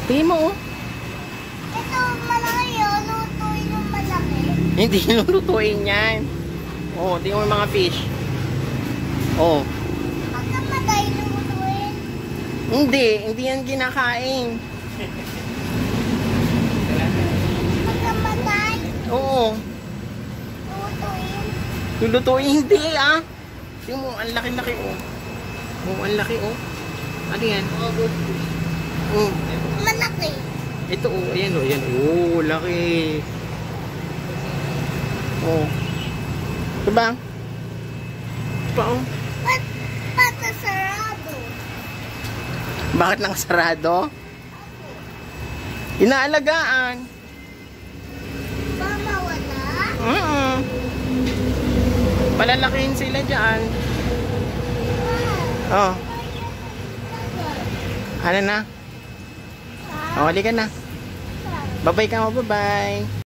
Tingin mo, oh. Ito, malaki yun. Lutuin yung malaki. Hindi lulutuin yan. Oh, tingin mo yung mga fish. Oh. Pagkamatay, lutuin. Hindi yan kinakain. Pagkamatay, Oo. lutuin. Lulutuin, hindi ah. Tingin mo, ang laki-laki, oh. Oh, ang laki, oh. Ano yan? Oh. Malaki. Ito, oh. Ayan, oh. Ayan, oh. Laki. Oh. Ito ba? Ito pa, oh. Pata sarado. Bakit nakasarado? Inaalagaan. Mama, wala? Palalakihin sila dyan. Oh. Ano na? Oh, halika na. Bye-bye ka mo, bye-bye.